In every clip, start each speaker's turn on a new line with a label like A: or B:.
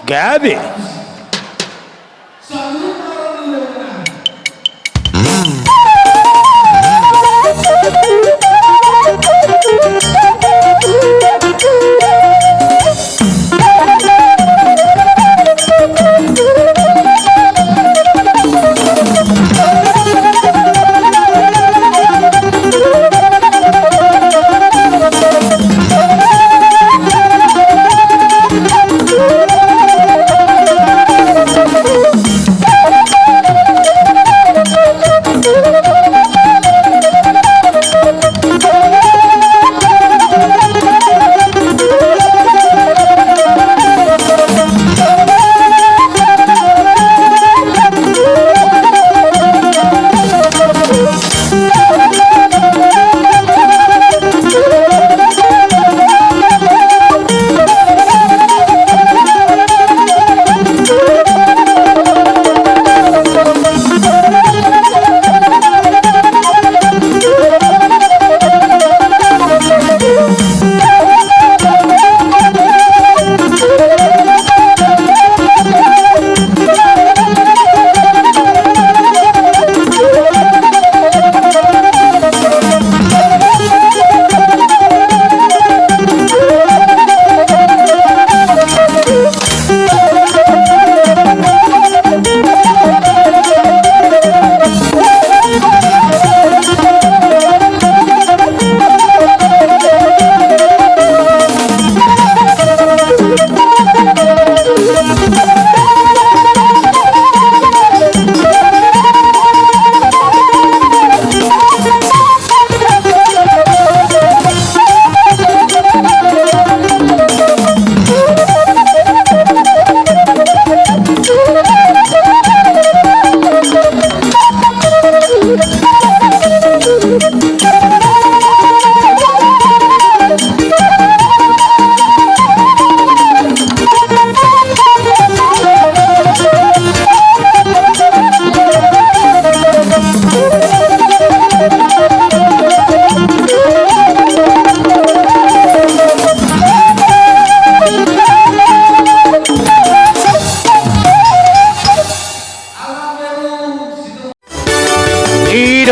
A: Gabi.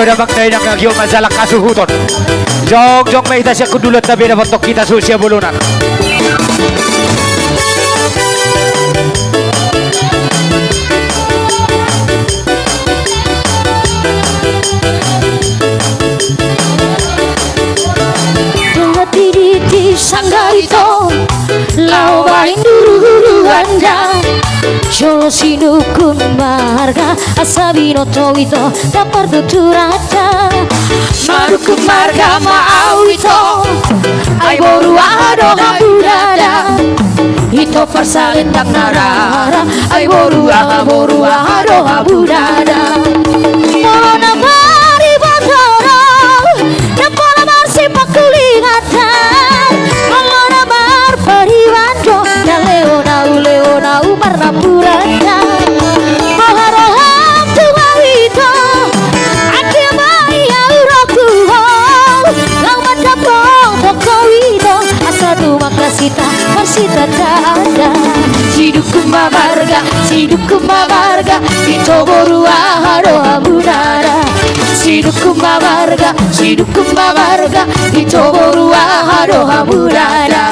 A: Udah maknai nak lagi masalah kasuhuton. Jog may ita siya kudulot na binabatok kita susya bulunan.
B: Diri di sangga itu lawain duru anda Jolo sinukun marga asabino to ito dapar tuturata Maruku marga mau ito ay boru ado habudada Ito persalin tak narara ay boru ado habudada Molo na mari batoro na pola marsi pakulingatan Molo na mar pariwando na leona marna purana Maharoham tuwawito Akimai auroku Lang matapong pokowito Asadu makasita masita tada Siduku mabarga Ito boru aharo abunara Siduku mabarga Ito boru aharo abunara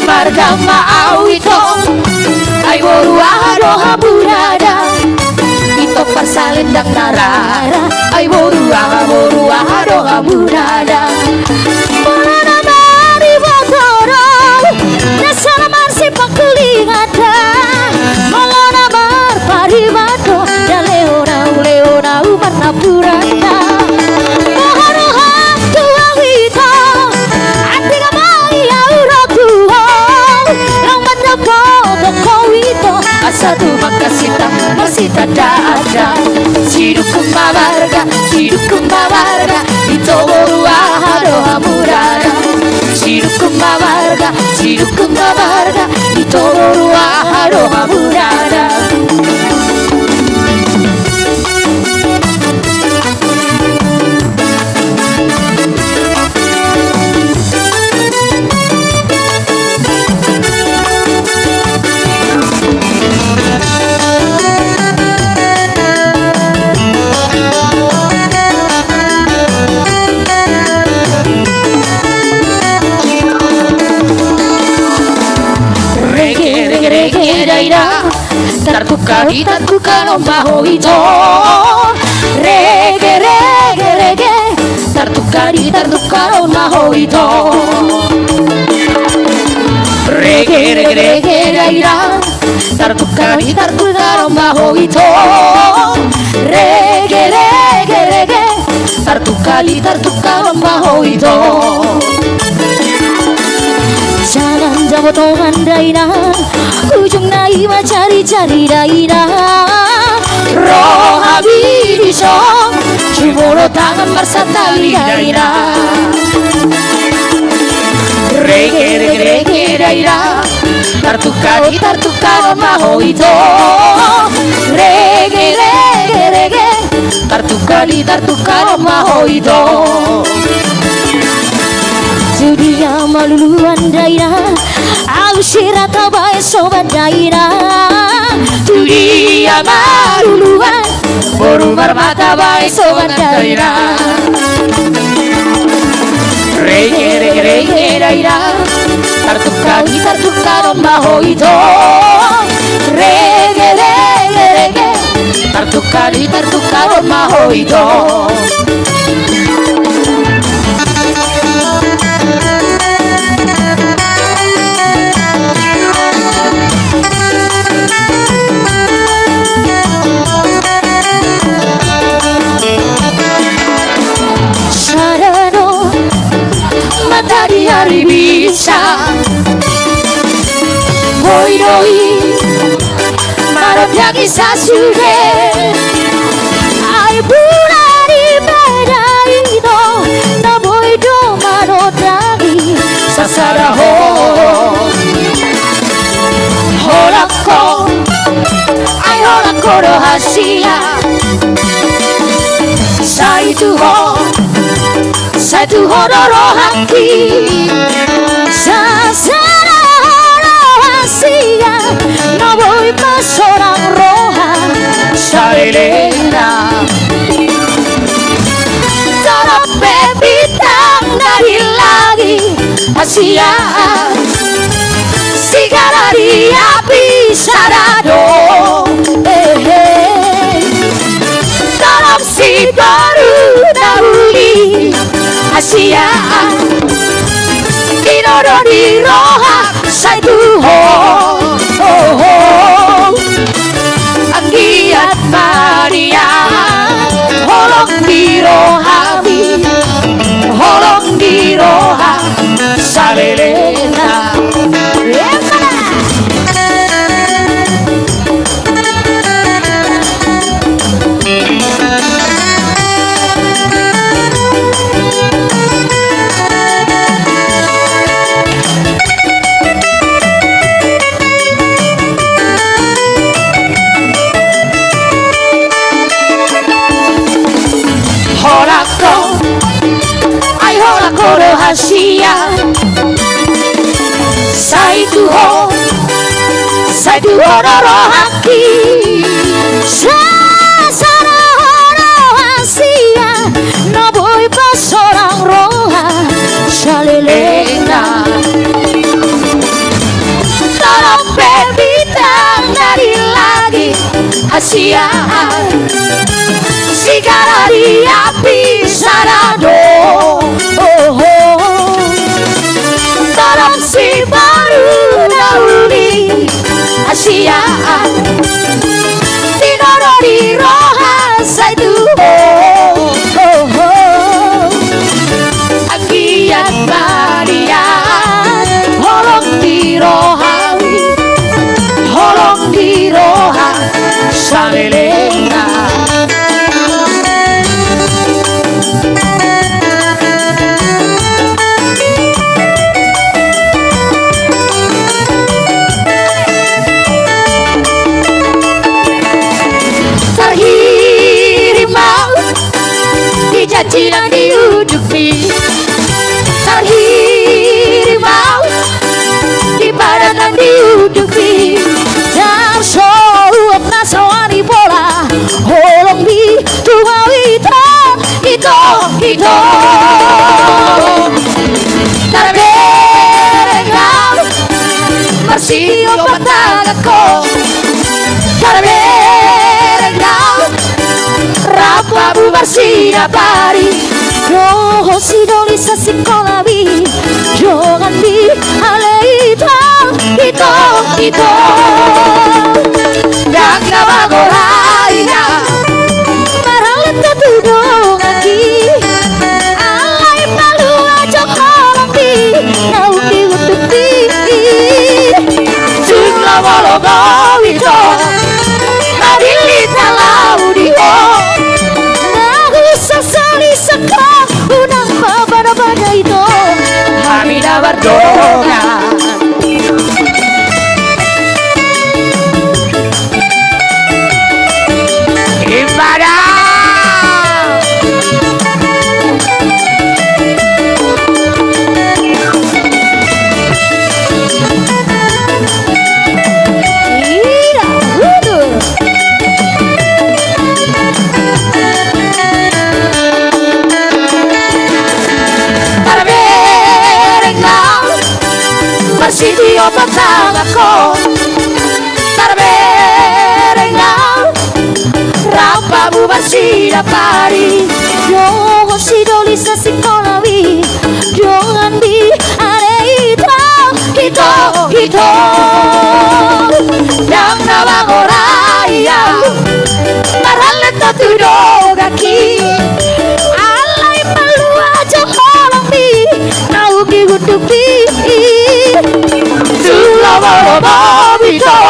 B: Marga mau ito ay boru aharo habunada Ito persalin dak narara ay boru aharo habunada Molo na mari batoro nasana marsi pakulingata Molo na mar paribato da leona marna purana Maharoham tuwawito Antiga mai auroku Lang matapong pokowito Asadu makasita masita dada mabarga, siruku mabarga, ito boru wa aroha murara. Siruku mabarga, ito boru wa aroha murara. Tartuka no bajo ito. Reggae, reggae, reggae. Tartuka no bajo ito. Reggae, reggae, reggae, reggae. Tartuka no bajo ito. Reggae, reggae, reggae. Tartuka no bajo ito. Jalan jabotongan daina, ujung naima cari-cari daina. Roh habiso, cibolo tangan bersatali daina. Reggae, reggae, reggae daina. Tartuka no bajo ito. Reggae, reggae, reggae. Tartuka no bajo ito. Dunia maluluan daina, ausira tabai sobat daina. Dunia maluluan, borumar mata bai sobat daina. Reggae, reggae, reggae daina. Tartuka no bajo ito. Reggae, reggae, reggae. Tartuka no bajo ito. Matahari hari bisa Boiroi Marap yagi sasuge Ai burari bedaido Na boido manodagi Sasaraho Horako Ai horako rahasia Satu hororo hati Sasara rahasia No voy pas orang roha Salelena Tarape bintang dari lagi Asia Sigara di api sarado Dalam si baru dahuli Asia Inoro di roha Saitu ho Anggiat Maria Holong di rohami Holong di roha Salelena rahasia Saitu hororo hati Sasara rahasia No voy pas orang roha Salelena Tolong bintang dari lagi Asia Sigara di api sarado Tolong si baru dahuli Asia Tinoro di roha Saitu Anggiat Maria Holong di roha Holong di roha Salele tutupi dan suap nasawani bola holong di tua itu Tarberengam masih obat tanganku Tarberengam rapa bubar sinapari roho sidoli sa sikolabi jangan di itu dak nabagoraya marang tutudong aki alay palu aja kolong di nauti ututi singla walogo ito nadilita laudi ho nahu sasali saka unang babada ito hamida bardonga Siti opat tanganku Tarberengam rapa bubar sinapari Yoho sidoli sa sikolawi jangan di itu yang nabagoraya marang tutudong aki alay malu aja kolong di naugi gutupi Sulawalo babito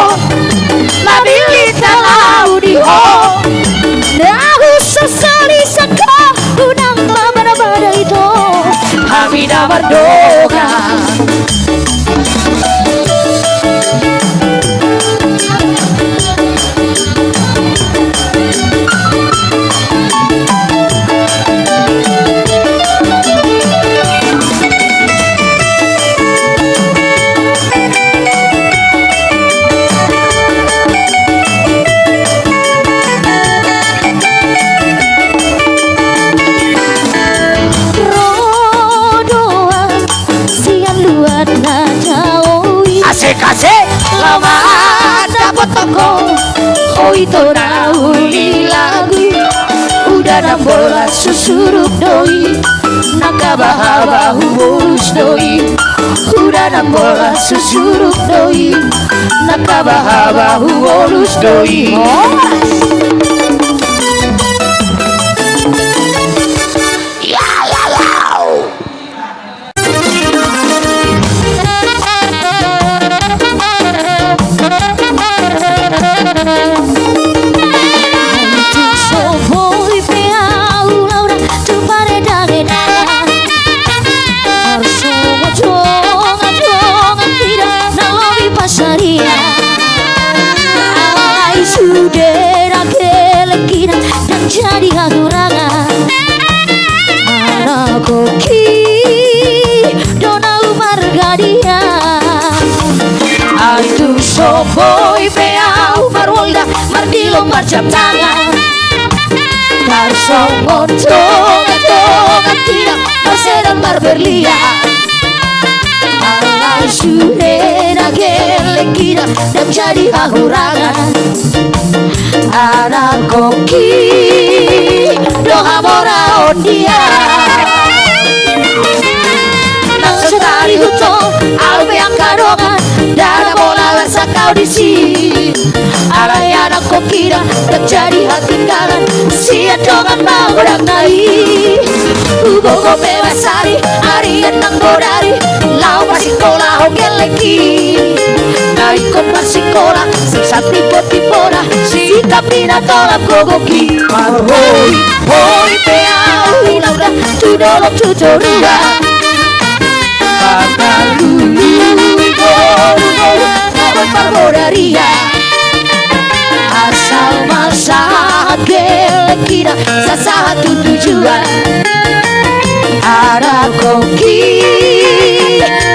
B: Mabilita laudi ho nahu sasali saka unang babada ito hamida bardoga Kasih lama dapat toko itu nauli lagu udah 16 susurup doi nakabahabahu bolus doi udah 16 susurup doi nakabahabahu bolus doi jadi hadurangan anak koki dona umar gadia itu soboy bea umar wolda mardilo marjam tangan karsongon tongan tidak masedan marberlia alay surena gelekira dan jadi hadurangan anak koki doha mora ondia nang setari huto albe yang kadongan dana bola lasa kau di sini alay anak koki terjadi hati kanan sia dongan mau nai ugo bebasari arian nang bodari lau pasikola hogeleki na ikut pasikola sisa tipe-tipora si tapina tolak gogoki marhoi hoi peau laura tudolo tutorura pakalulu golu nawan parbodaria asal masahat gelekira sasahat tujuan ada koki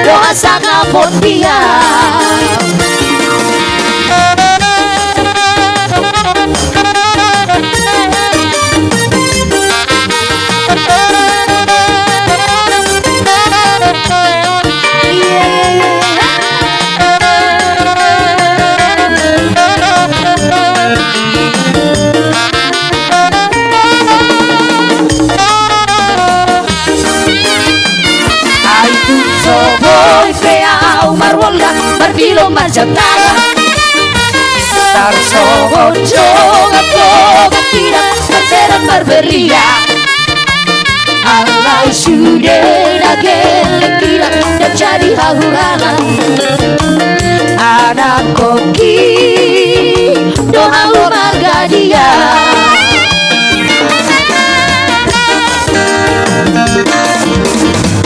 B: doa sangat potia bilo manjatana
A: Tarso
B: Toga tidak terserat berberia Alai sudah gelek tidak dan jadi hahurana Anak koki doa marga dia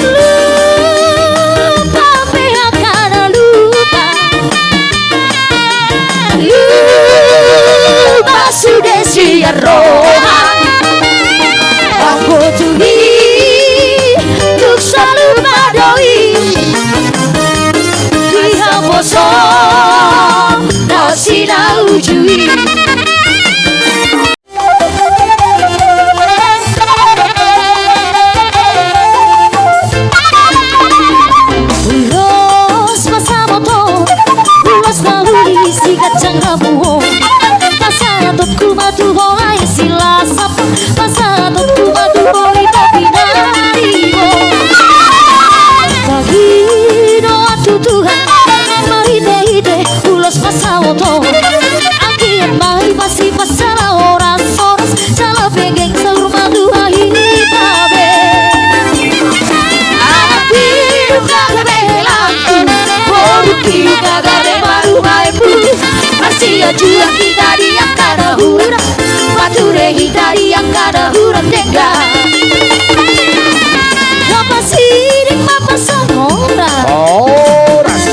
B: Lupa pihak karena lupa Lupa sudah siar rohan Aku tuhi Tuk selalu padoi Dia bosong Nasi na ujui Ulos pasamoto Ulos na huli si kacang rabuho Pasatot kumatuho ay sila sapa Pasatot kumatuho ito pinariho Pagino at tutuhan Mahide-hide ulos pasamoto Akin mahi pasi pasara oras-oras Salah pegeng sa rumah duha hitabe Anak biru kagabelanku Boruki kagare baru maipu Masih jua kita yang kada hura Bature hitari yang kada hura tengga Apa sirik papa samora
A: Oras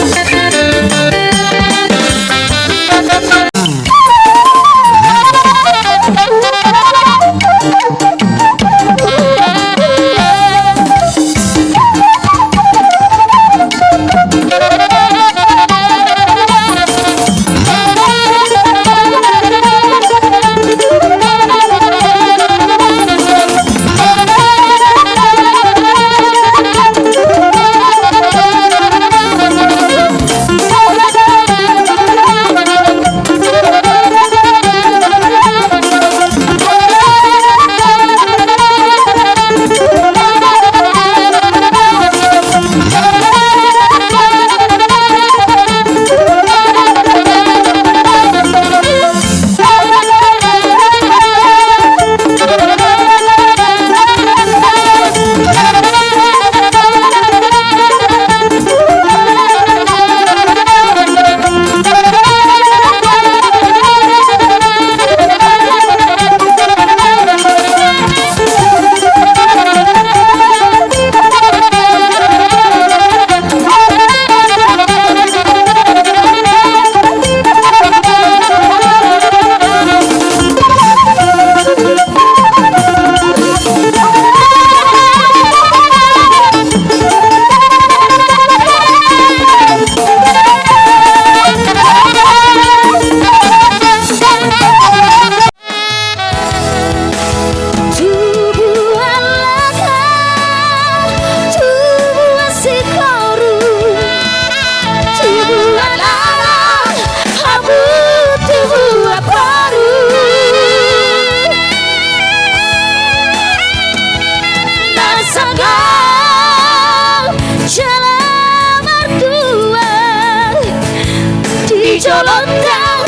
B: Jolondang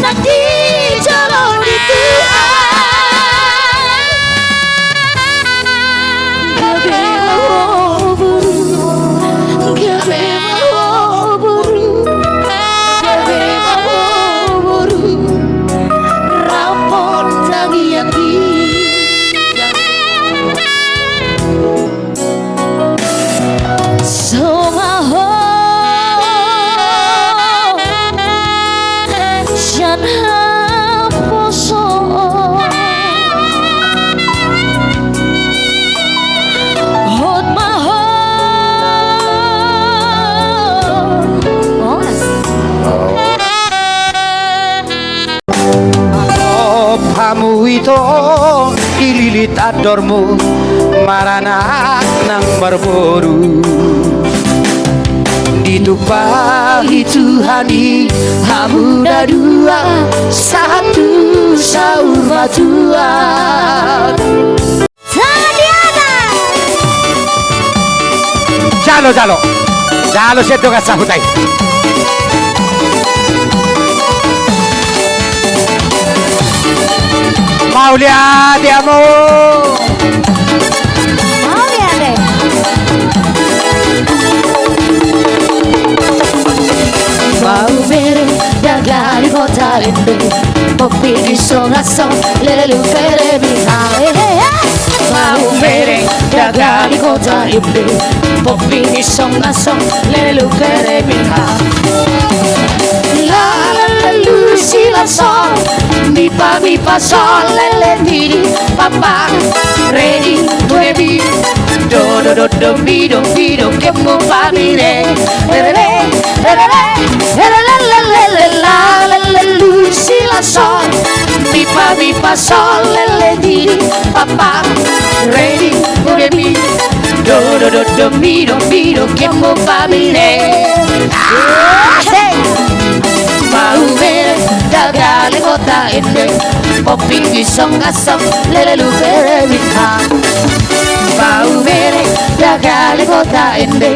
B: nanti jolong di Tuhan Gabe mau buru Gabe mau buru Gabe mau buru Rapon tangi yaki Somaho
A: Kamu itu dililit adormu maranak nang berburu ditupahi Tuhani hamuda dua satu saur batuan Jalo jalo jalo sedo ka sahutai Paulia, ti amo.
B: Mau lihat deh. Mau bere dagali kota ini, kopi di songaso, lelu fere bihai. Mau bere dagali kota ini, kopi di songaso, lelu fere bihai. La la la lu si la sol, mi fa sol, le di papa, ready baby, do mi do che mo fa mi re la lu si la sol, mi fa sol, le di papa, ready baby, do mi do che mo fa mi re. Mau bere dagali kota ini, kopi di songasong, lelu fere bihai. Mau bere dagali kota ini,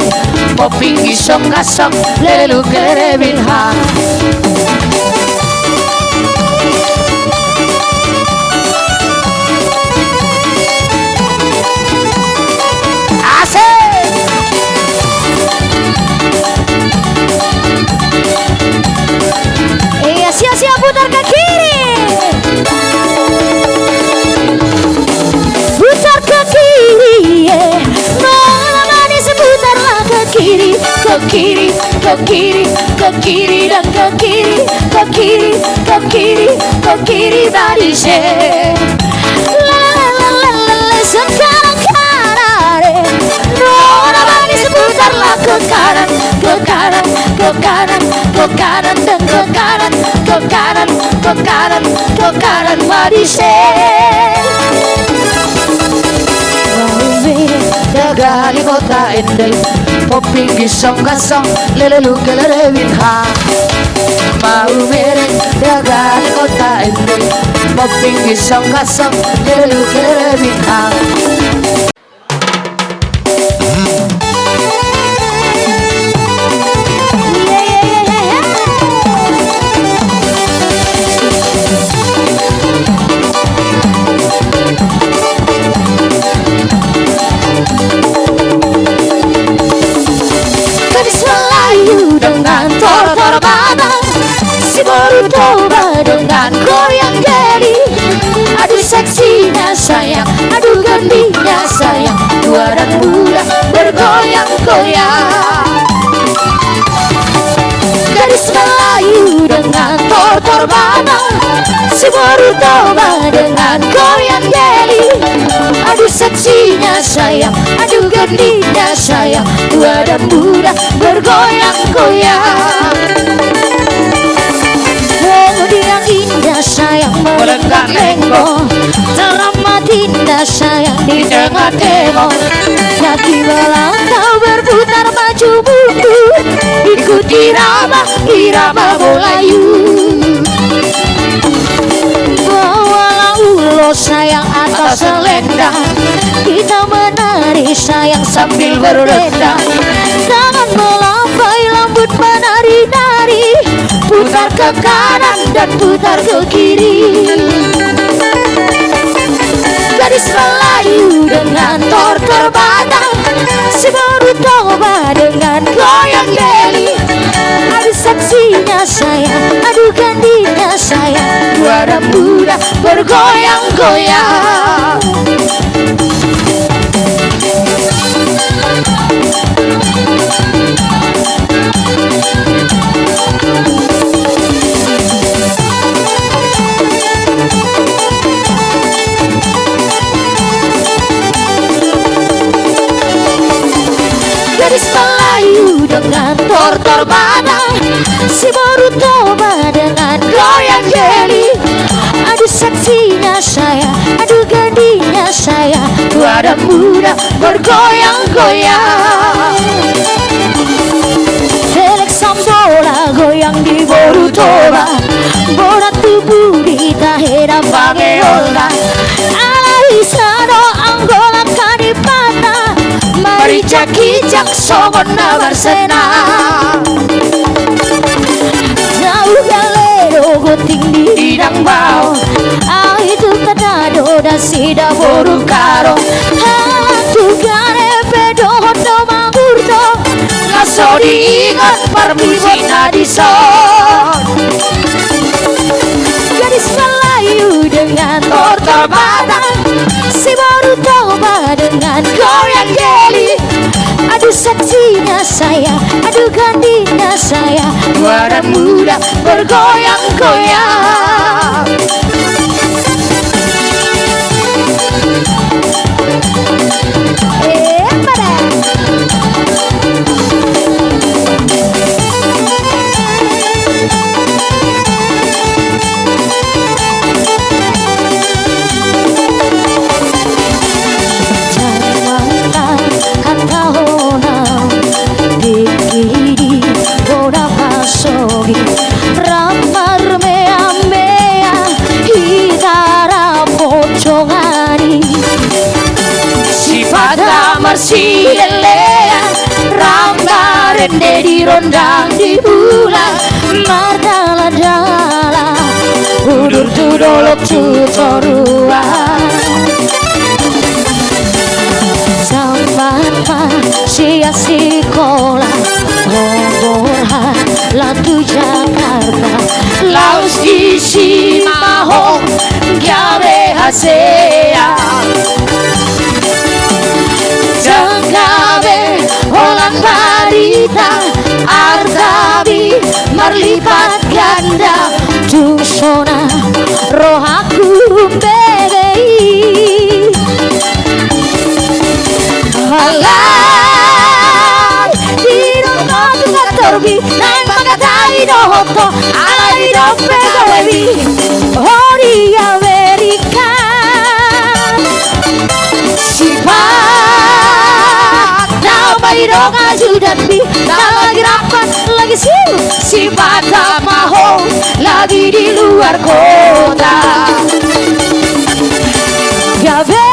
B: kopi di songasong, lelu fere bihai. Siap-siap putar ke kiri. Putar ke kiri, Nona manis putarlah ke kiri, ke kiri, ke kiri, ke kiri dan ke kiri, ke kiri, ke kiri, ke kiri manis. Sekarang kanan, Nona manis putarlah ke kanan, ke kanan, ke kanan, ke kanan dan ke kanan, ke kanan, ke kanan, ke kanan manis. Dagali kota ini, kopi di songasong, lelu fere bihai. Mau bere dagali kota ini, kopi di songasong, lelu fere bihai. Dengan tor-tor batang, si baru coba dengan goyang jari. Aduh seksinya sayang, aduh gandinya sayang, tua dan muda bergoyang-goyang. Gadis Melayu dengan tor-tor batang, si baru coba dengan goyang jari. Aduh seksinya sayang, aduh gandinya sayang, tua dan muda bergoyang-goyang. Kemudian indah sayang melenggang-lenggong, teramat indah sayang di tengah demo. Kaki belakang berputar maju mundur, ikut irama Melayu. Bawalah ulo sayang atas selendang, kita menari sayang sambil berdendang. Tangan melambai lambut menari-nari, putar ke kanan dan putar ke kiri. Gadis Melayu dengan tor-tor batang, si baru coba dengan goyang jeli. Aduh seksinya sayang, aduh gandinya sayang, tua dan muda bergoyang-goyang. Gadis Melayu dengan tor-tor batang, si baru coba dengan goyang jeli. Aduh seksinya sayang, aduh gandinya sayang, tua dan muda bergoyang-goyang. Selek sambola goyang di Borutoba, bola tubuh di tahera Bangeola. Alaisano Angola Kanipata, mari cakijak sogonna Barsena. Jauh galero goting di bidang bau, itu kata doda sida boru karo hatu gane bedo hodo mangurdo ngaso diingat permisina dison gadis Melayu dengan tortor batang si baru toba dengan goyang jeli aduh seksinya saya aduh gandinya saya tua dan muda bergoyang-goyang pada ramar mea mea hidara pocongani sifat damar si elea rambar rende di rondang di bulan mardala dala udur tudolok tutorua sampai sia sekolah Borha Latu Jakarta Laos di Simaho Gawe Hasea Janggawe Holland Barita Artabi Marlipat Ganda Tusona Rohaku Bedei Halai Torbi nang magatai do hoto alai do pegawebi hori Amerika sifat now bairo ngajudan bi lagi rapat lagi sifat maho lagi di luar kota gabe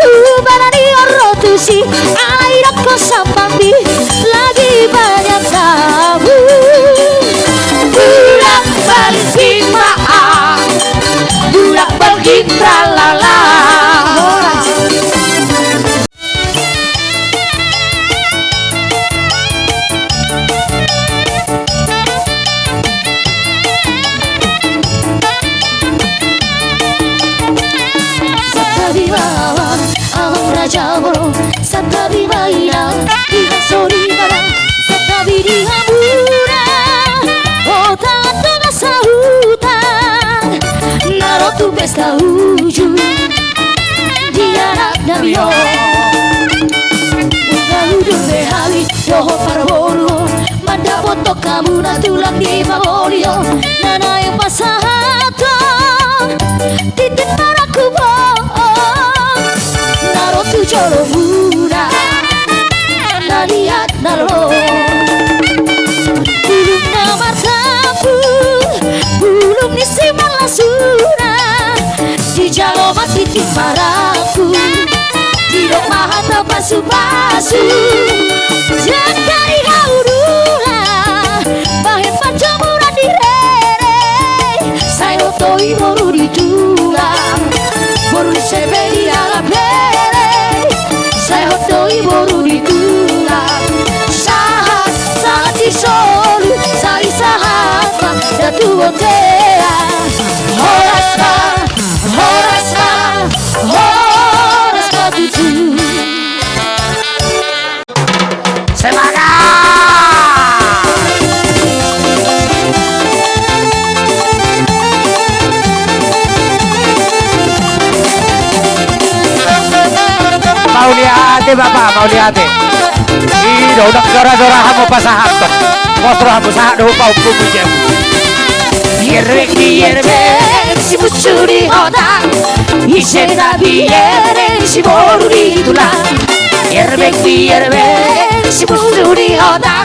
B: ubanani orotusi alai do kosambi lagi banyak tabu budak balik maaf budak balik tralala Sabibawa ang raja bro Sabibawa sorry para satabi di hamura oh tanto na sautan narotu pesta uju dia nak nabio udah behawi doho parboru manda foto kamu na tulak di favorio nana yang pasahato titik paraku bo narotu joro mura lihat nalo bulung namar sapu bulung isi malasura di jalo mati di maraku di dok mahata pasu-pasu jangkari haurula bahen pancamura di rere saya otoi boru di tulang boru di sebeli ala bere saya otoi boru di tulang solu sai sahapa datu botea horas tutu
A: Semangat mau lihat bapak mau lihat Ida udah jora-jora hamu pasahan ton. Mostro hamu sahak doh pau kumu jemu. Yerbe si mucuri hoda. Isena biere si boruri tulang. Yerbe si mucuri hoda.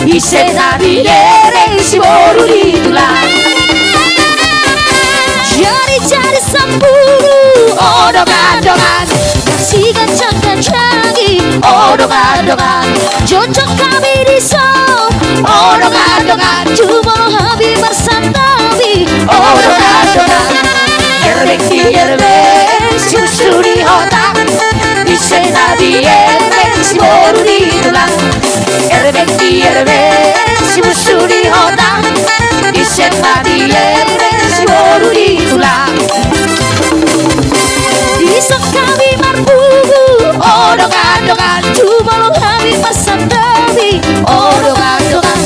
A: Isena biere si boruri tulang. Jari-jari samburu odong-odongan kasih gancang-gancangi odong-odongan cocok kami risau odong-odongan cuma habi bersantabi odong-odongan
B: Nadiere si baru ditulang bisa kami marpugu odongan-dongan cuma lo kami pasang demi odongan-dongan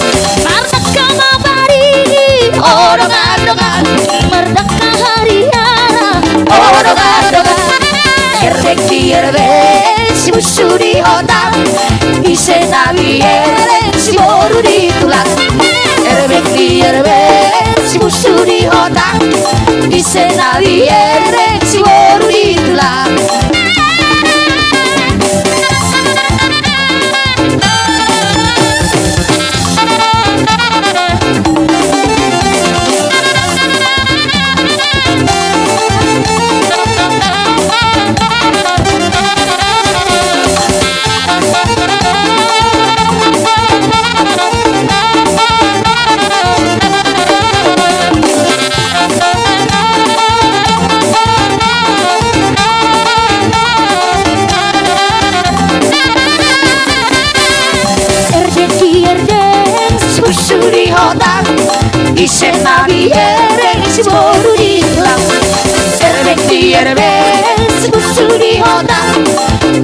B: merdeka mabaringi odongan-dongan merdeka hariana odongan-dongan erbek di erbek si musuh di otak ise nabiere si baru ditulang erbek di erbek si musuh di otak ise nabiere si baru ditulang Suri hotak ise nabiere si baru ditulang erbek di erbek si suri hotak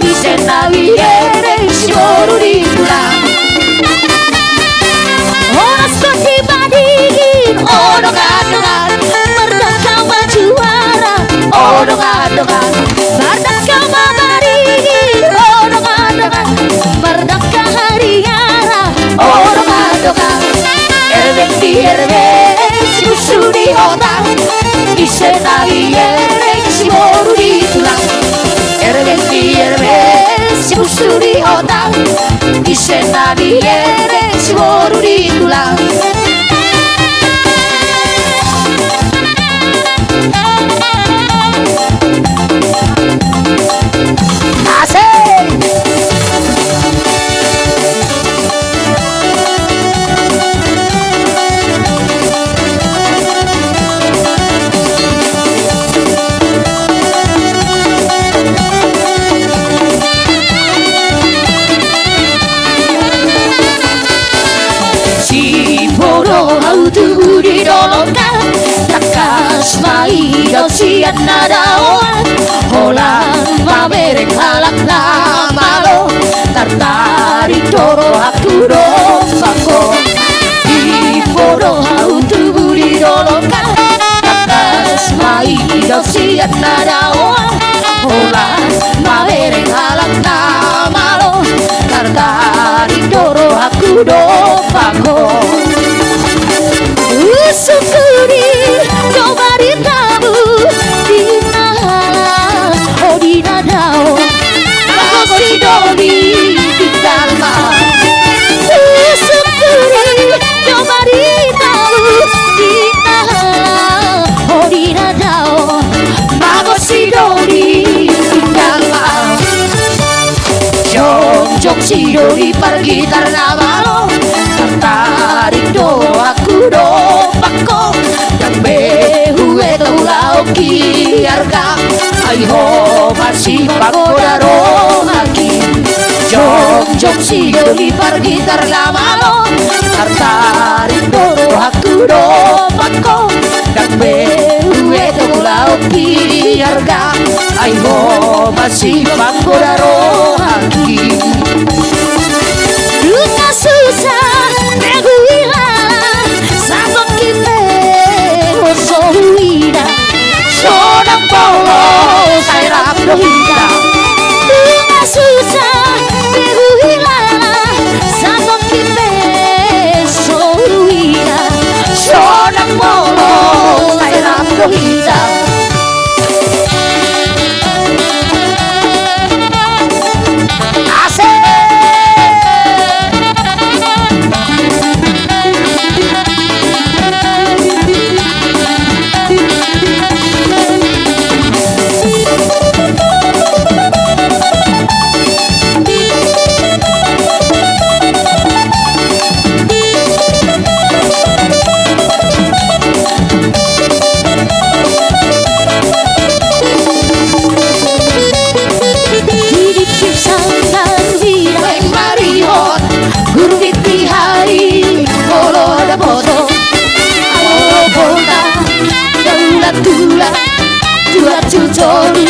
B: ise nabiere si baru ditulang oras kaki badingin odongan-dongan merdeka majuara odongan-dongan merdeka mabaringin odongan-dongan merdeka hariana odongan-dongan erbek di erbek si musuh di otak ise nabiere si baru ditulang erbek di erbek si musuh di otak ise nabiere si baru ditulang Turi dolokan takas mai dau sian nadawan holan mamerek halak namalo tartari doro aku dosako di bodo hau turi dolokan takas mai dau sian nadawan holan mamerek halak namalo tartari doro aku dosako Syukuri kembali tabu di nahala oh di nadao aku si doni di dalam syukuri kembali tabu di nahala oh di nadao aku si doni di dalam jong si doni pergi karena malu tertarik do aku do pako dan behue taulau kiarga aiho masih pagodaro lagi jong si doli pergi terlamalo tertarik do aku do pako dan behue taulau kiarga aiho masih pagodaro lagi duka susah neguilah sabok kita osohuida sodang polo saya rapdohida duka susah neguilah sabok kita osohuida sodang polo saya rapdohida asik toru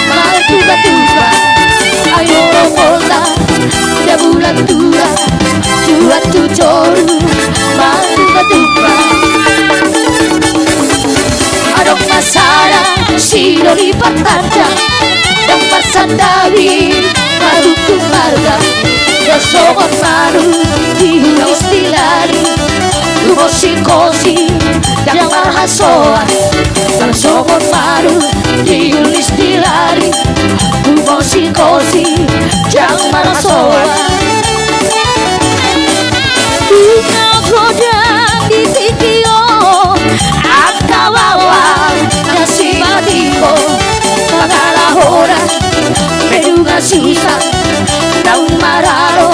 B: Matuba-tuba Ayo rombongan Udah bulan tua Tua tu toru Matuba-tuba Adong masara Sinori patanda Dan pasandawi Maruku marga Yosongon maru Dihuli istilari Lumosi-kosi Yang marhasoa Yosongon maru Dihuli istilari Lumosi-kosi Yang marhasoa Bunga godang di tikio Akawawa Nasi matiko Magalahora Pedunga susah Daun mararo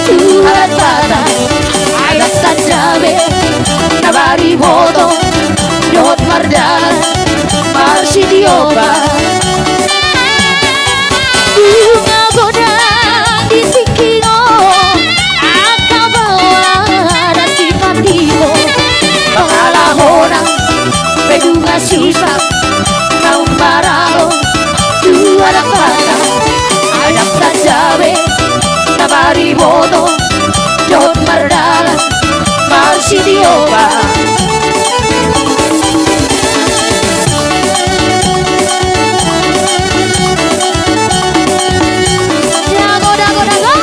B: Tuhan pada Agat tanjabe Nabari bodo Nyot mardana Marsi dioba Bunga godang di tikio Akabawa Nasi matiko Magalahora Pedunga susah Daun mararo Tuhan pada Agat tanjabe Nabari bodo Jod mardala Marsi dioba Dago dago dago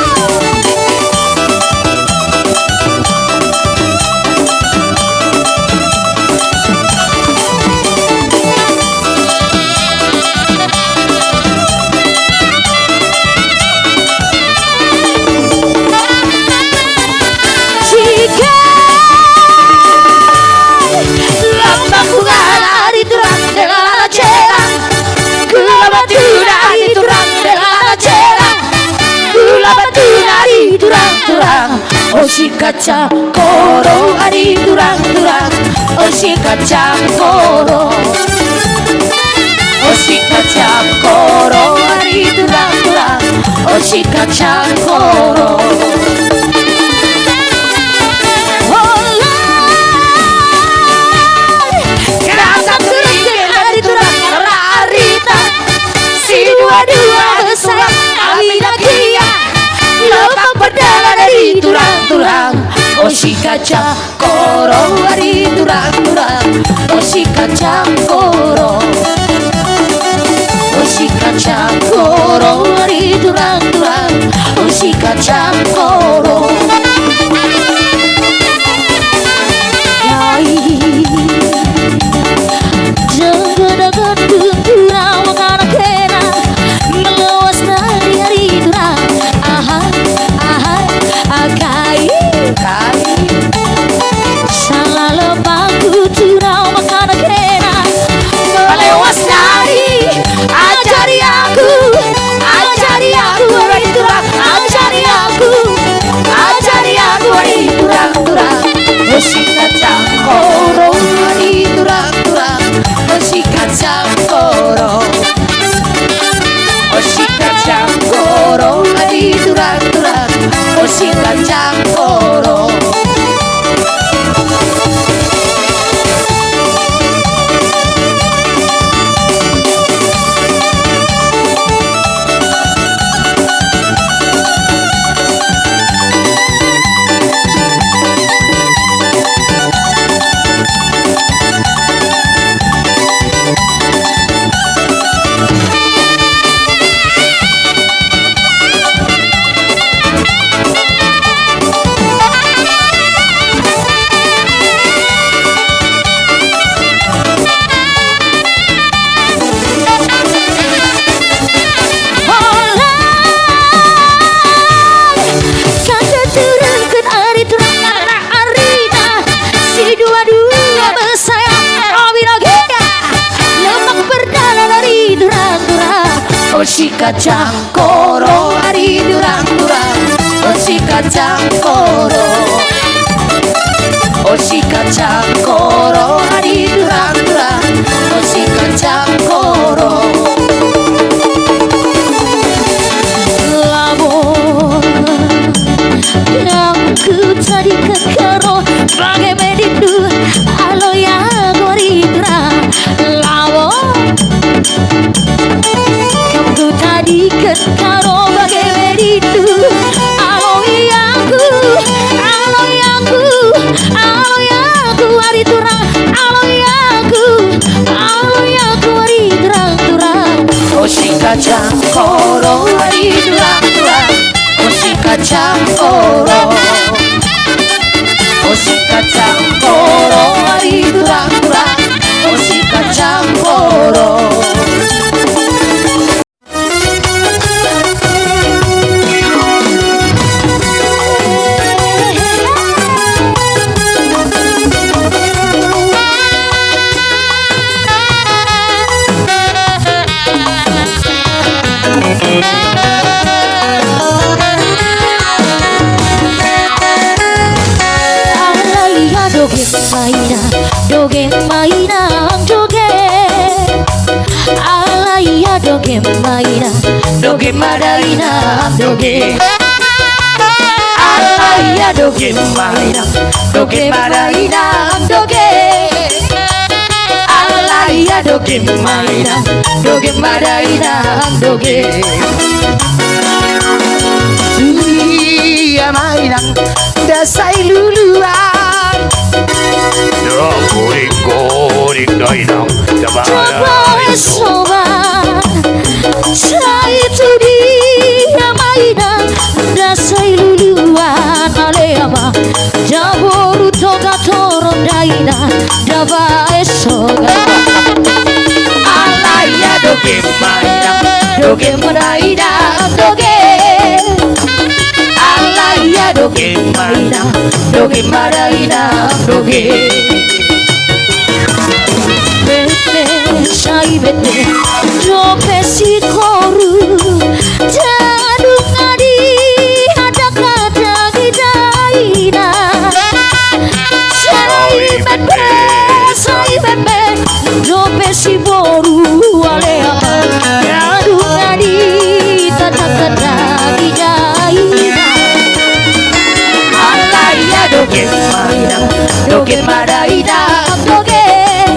B: Osi kacang koro ari durang-durang Osi kacang koro Osi kacang koro ari durang-durang Osi kacang koro Kerasa kering ari durang rarita Si dua-dua sayang kami nakia Lepas pedala dari turang-turang Osi kacang koro dari turang-turang Osi kacang koro Osi kacang koro dari turang-turang Osi kacang koro Yai Jaga-jaga turang Wakana kena Meluas dari hari turang Akai Salah lepaku curau makan kena Melewas nari Ajari aku Wari turang Ajari aku Wari turang-turang Musik kacang koro Wari turang-turang Musik kacang koro Musik kacang koro Wari turang-turang Musik kacang koro Osi kacang koro ari durang-durang Osi kacang koro Osi kacang koro ari durang-durang Osi kacang koro Labor yang ku tadi kekaro bagai medidu alo ya goritra labor kacang koro di dulang-dulang, oh si kacang koro, oh si kacang koro di dulang-dulang, oh si kacang koro. Dogeng mainan dogeng, alaya dogeng mainan dogeng madainan dogeng, alaya dogeng mainan dogeng madainan dogeng, alaya dogeng mainan dogeng madainan dogeng.
A: Iya mainan dasai luluan, goreng dainang
B: coba sobat, saya itu dia mainan dasai luluan aleama jaboru toga toron daina daba esoga, alaya dogeng mainan dogeng madainan dogeng, alaya dogeng mainan dogeng madainan dogeng. Sai bete jope si koru jadung adi ada kata gidaina, sai bete jope si boru alea jadung adi ada kata gidaina, alaya dogeng mainan dogeng madainan dogeng,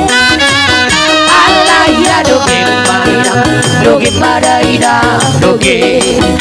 B: alaya dogeng mainan dogeng madainan dogeng.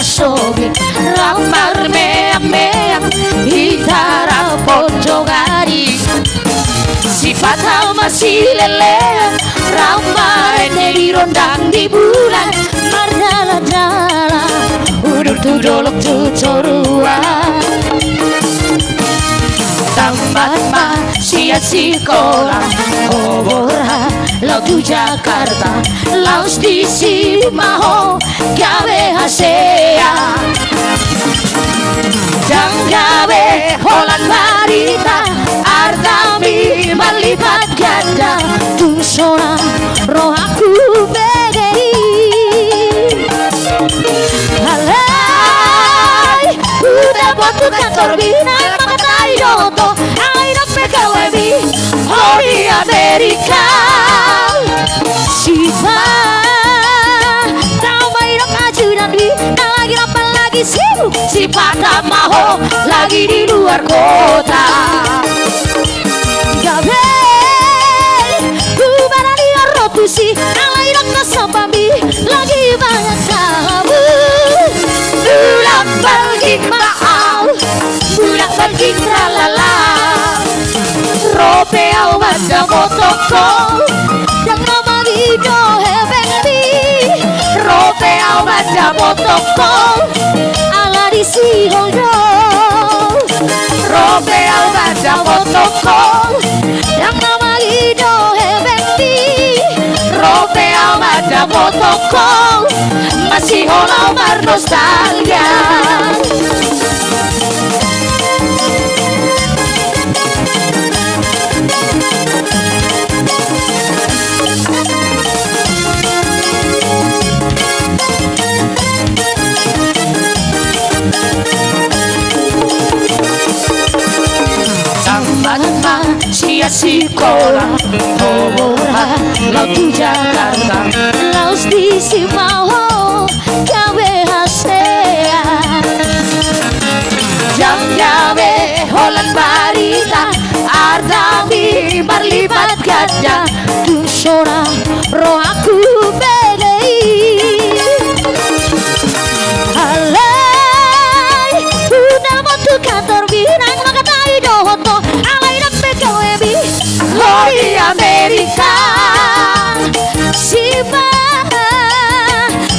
B: 속에 랑말 meang-meang hitara ponjogari si patah masih leleang ramai dari rondang di bulan mardala-dala udur tu dolok tu corua tamat masih sekolah obora laut tu Jakarta laut di Simaho gawe hasea jang gawe Holland Barita Artami melipat ganda tu sona roh aku begei halai udah batu kantor bina makatai doto aina PKWB oh di Amerika siapa tahu main ajudan di lagi apa lagi sibuk si pada mau lagi di luar kota gawe gimana dia rotusi alairok kesambambi lagi banyak kamu bulan pergi mahal bulan pergi tralala ropeo masa motoko yang nama video hebengi ropeo masa motoko ala di siholdo ropeo masa motoko yang nama video hebengi ropeo masa motoko masih holamar nostalgia sia sekolah obora laut tu Jakarta laut di Simaho gawe hasea jam gawe Holland Barita Artami berlipat ganda tu sora roh aku bedei halai udah batu kantor binang makatai dohoto oh di Amerika siapa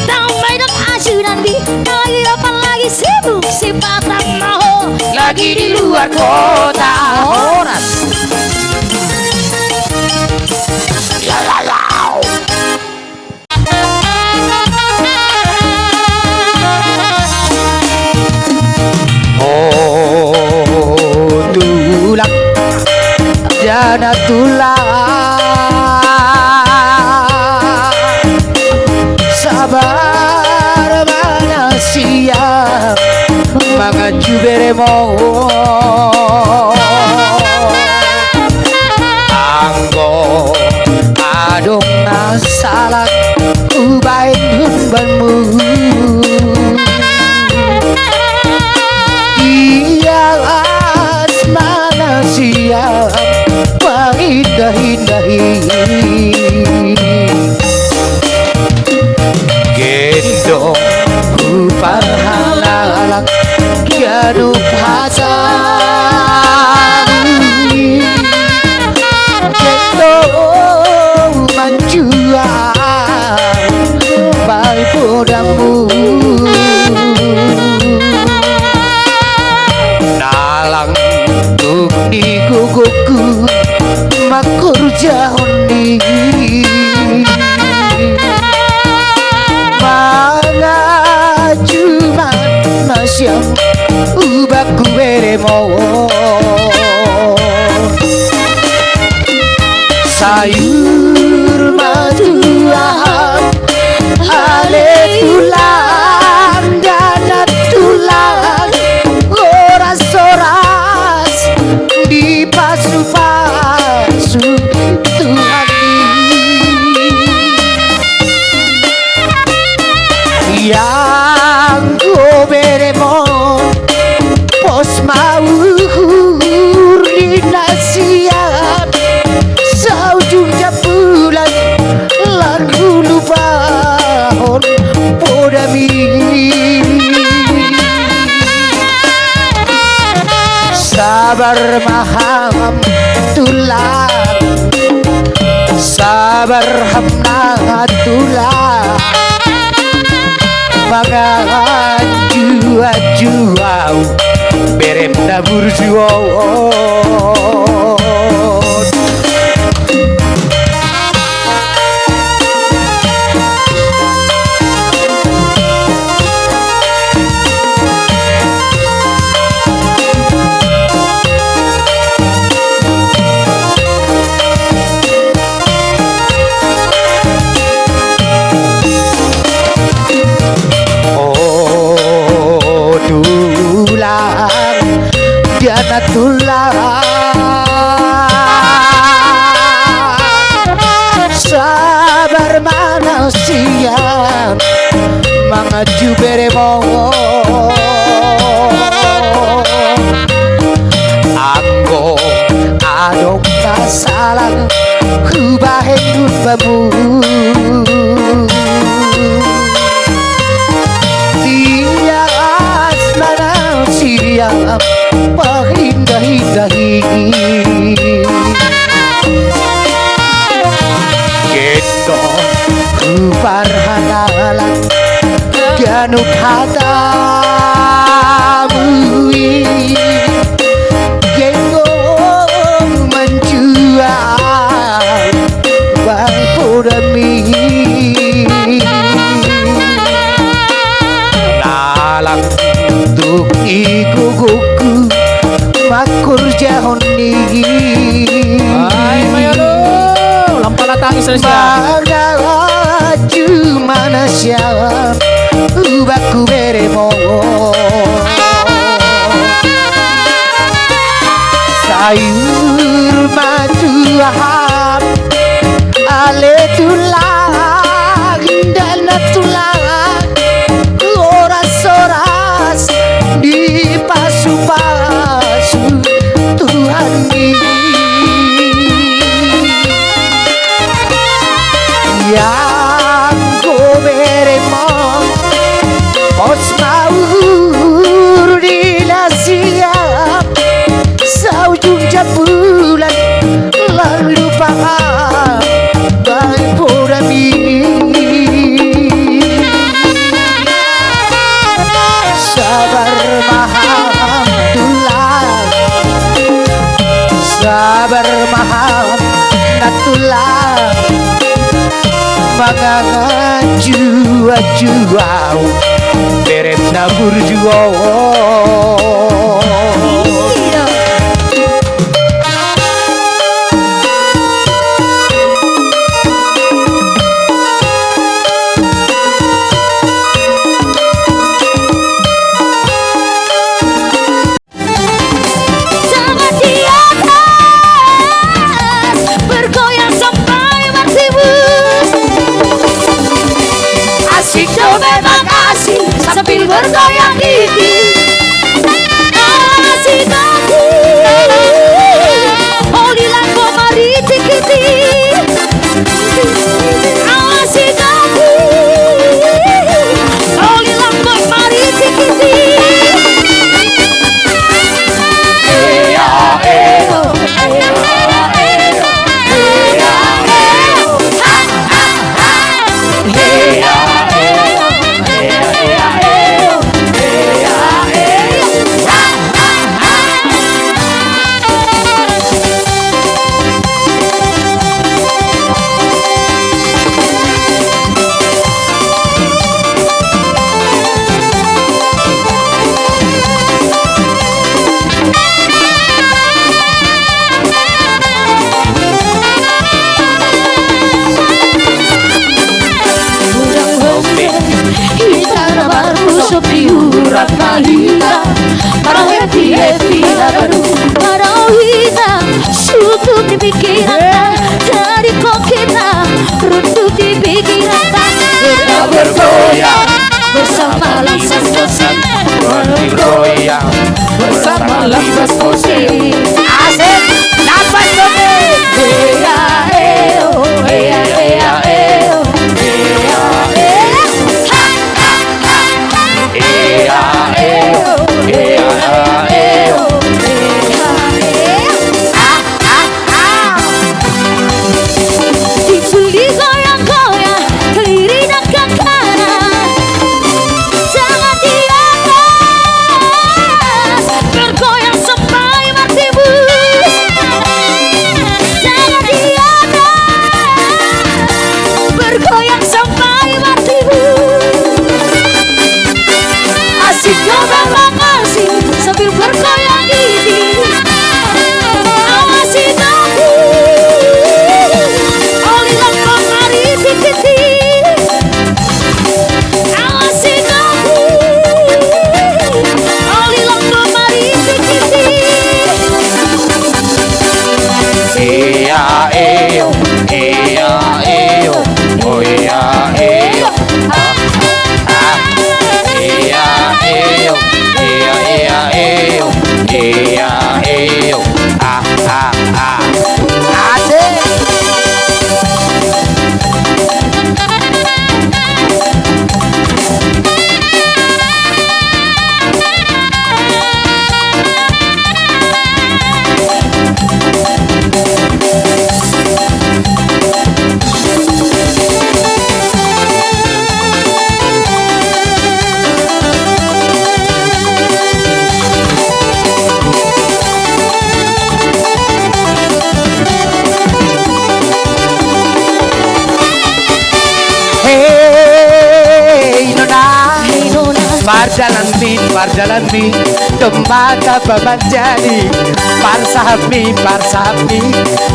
B: tahu main ajudan di lagi apa lagi sibuk si patah mau lagi di luar kota horas
A: oh tulak dana tulang sabar mana siap mangaju beremo anggo adong nasalak ubain humbanmu iyalas mana siap indah-indahi gendong upar halalak gaduh pasang gendong manjuang bal podamu nalang tuk di guguku makur jauhni mana cuma nasyam ubahku beremo sayur majuan ale tulang dana tulang oras-oras di pasu-pasu Tuhan yang ku beremo pos mau di nasihat saujungnya bulan lagu lupa podami sabar maham tulang, sabar hamna tulang, mangan jua-jua berem nabur juaon. Diana tulang, sabar manusia mengaju beremo, anggo adong masalah kubahen bamu. Pahindah-hindahi Gendo kuparhanalan ganuk hatamui Gendo menjual bang podami nalang tuk iguguku makur jahoni.
C: Ay mayalo lampala tangis na siya.
A: Bagaju mana siya ubaku beremo sayur maju aham ale tulang dan tulang oras-oras di pasu-pasu Tuhan ini yang ku beremo pos maur di nasiap saujung bulan lalu paham baik podami sabar maham tulang, sabar maham natulang, mangangan jua-jua berem nabur juaon.
B: Sambil bergoyang gigi asik hati Olilan komari tikiti asik hati Olilan komari tikiti Ea eo Marahita, marahita baru marahita suntuk di pikiran dari kokina runtuh di pikiran kita bergoyang bersama langsas musik bergoyang bersama langsas musik asik dapat musik ea eo ea ea eo ea eo
A: iya iyo, iya iya iyo, iya iyo, ah ah ah, asik. Hey Nona,
B: Hey Nona,
A: Parjalan mi, Temata babanjali. Parsahabi,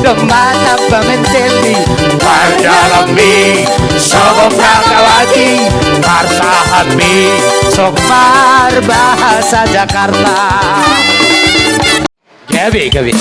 A: Temata bamenteli. Parjalan mi, Sobong Prakawati. Parsahabi, Sokmar bahasa Jakarta. Gabi.